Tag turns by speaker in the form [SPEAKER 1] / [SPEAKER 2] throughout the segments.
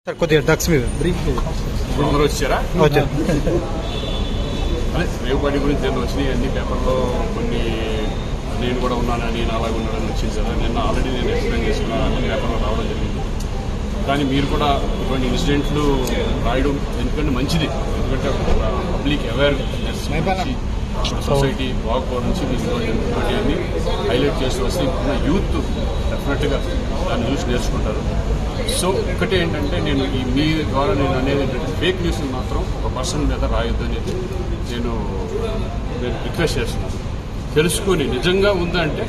[SPEAKER 1] కొద్దిగా డ్రగ్స్ మీద బ్రీఫ్
[SPEAKER 2] అందరూ వచ్చారా?
[SPEAKER 1] వచ్చారు.
[SPEAKER 2] అదే రేవుపాటి గురించి నేను వచ్చినాయి అన్ని పేపర్లో కొన్ని నేను కూడా ఉన్నానని నేను అలాగే ఉన్నానని వచ్చింది కదా. నిన్న ఆల్రెడీ నేను ఎక్స్ప్లెయిన్ చేసుకున్నాను, అన్ని పేపర్లో రావడం జరిగింది. కానీ మీరు కూడా ఇటువంటి ఇన్సిడెంట్లు రాయడం ఎందుకంటే మంచిది, ఎందుకంటే పబ్లిక్ అవేర్నెస్ సొసైటీ బాగుపోవడం నుంచి మీరు ఇటువంటివన్నీ హైలైట్ చేసి వస్తే ఇప్పుడున్న యూత్ డెఫినెట్గా దాన్ని చూసి నేర్చుకుంటారు. సో ఒకటి ఏంటంటే నేను మీ ద్వారా నేను అనేది ఏంటంటే ఫేక్ న్యూస్ మాత్రం ఒక పర్సన్ మీద రాయొద్దు అనేది నేను రిక్వెస్ట్ చేస్తున్నాను. తెలుసుకొని నిజంగా ఉందంటే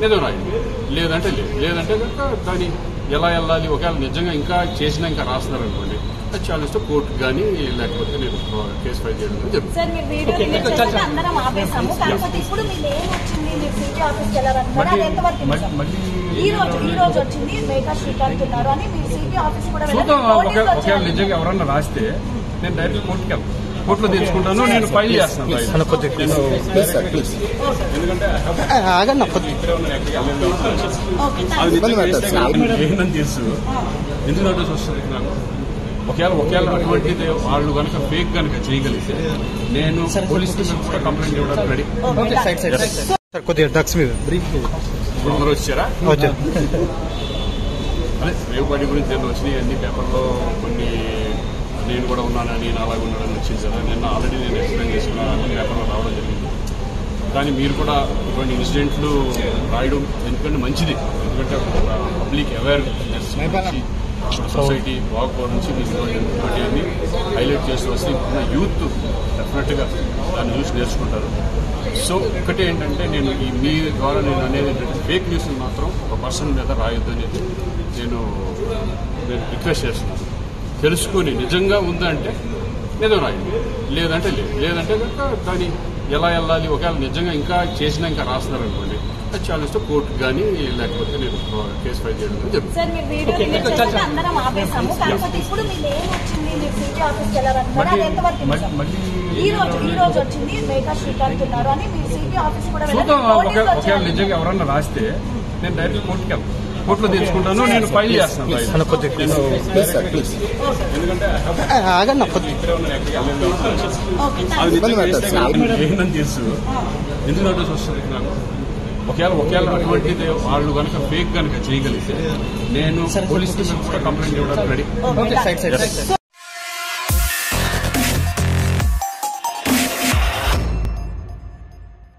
[SPEAKER 2] నిజం రాయండి, లేదంటే లేదంటే కనుక దాన్ని ఎలా వెళ్ళాలి, ఒకవేళ నిజంగా ఇంకా చేసినా ఇంకా రాస్తున్నారు అనుకోండి, అది ఛాలెంజ్తో కోర్టు కానీ లేకపోతే నేను కేసు ఫైల్ చేయడం జరుగుతుంది. చూద్దాం, ఒకవేళ నిజంగా ఎవరన్నా రాస్తే నేను డైరెక్ట్ కోర్టుకి వెళ్తాను, కోర్టులో తెచ్చుకుంటాను, నేను ఫైల్ చేస్తాను. ఎందుకంటే ఏంటని తెలుసు ఎందుకు నోటీస్ వస్తుంది నాకు. ఒకవేళ అటువంటిది వాళ్ళు కనుక ఫేక్ కనుక చేయగలిగితే నేను పోలీస్ కూడా కంప్లైంట్ ఇవ్వడానికి రెడీ.
[SPEAKER 1] కొద్దిగా డ్రగ్స్ మీద బ్రీఫ్
[SPEAKER 2] అందరూ వచ్చారా?
[SPEAKER 1] వచ్చారు.
[SPEAKER 2] అదే రేవుపాటి గురించి నేను వచ్చినాయి అన్ని పేపర్లో కొన్ని నేను కూడా ఉన్నానని నేను అలాగే ఉన్నానని వచ్చింది కదా. నిన్న ఆల్రెడీ నేను ఎక్స్ప్లెయిన్ చేసుకున్నాను, అన్ని పేపర్లో రావడం జరిగింది. కానీ మీరు కూడా ఇటువంటి ఇన్సిడెంట్లు రాయడం ఎందుకంటే మంచిది, ఎందుకంటే పబ్లిక్ అవేర్నెస్ సొసైటీ బాగుపోవడం నుంచి మీరు ఇటువంటివన్నీ హైలైట్ చేసి వస్తే ఇప్పుడున్న యూత్ డెఫినెట్గా దాన్ని చూసి నేర్చుకుంటారు. సో ఒకటి ఏంటంటే నేను మీ ద్వారా నేను అనేది ఏంటంటే ఫేక్ న్యూస్ మాత్రం ఒక పర్సన్ మీద రాయొద్దు అనేది నేను రిక్వెస్ట్ చేస్తున్నాను. తెలుసుకొని నిజంగా ఉందంటే నిజం రాయండి, లేదంటే లేదంటే కనుక దాన్ని ఎలా వెళ్ళాలి, ఒకవేళ నిజంగా ఇంకా చేసినా ఇంకా రాస్తున్నారు అనుకోండి, అది ఛాలెంజ్తో కోర్టు కానీ లేకపోతే నేను కేసు ఫైల్ చేయడం జరుగుతుంది. చూద్దాం, ఒకవేళ నిజంగా ఎవరన్నా రాస్తే నేను డైరెక్ట్ కోర్టుకి వెళ్తాను, కోర్టులో తెచ్చుకుంటాను, నేను ఫైల్ చేస్తాను. ఎందుకంటే ఏంటని తెలుసు ఎందుకు నోటీస్ వస్తుంది నాకు. ఒకవేళ అటువంటిది వాళ్ళు కనుక ఫేక్ కనుక చేయగలిగితే నేను పోలీస్ కూడా కంప్లైంట్ ఇవ్వడానికి రెడీ.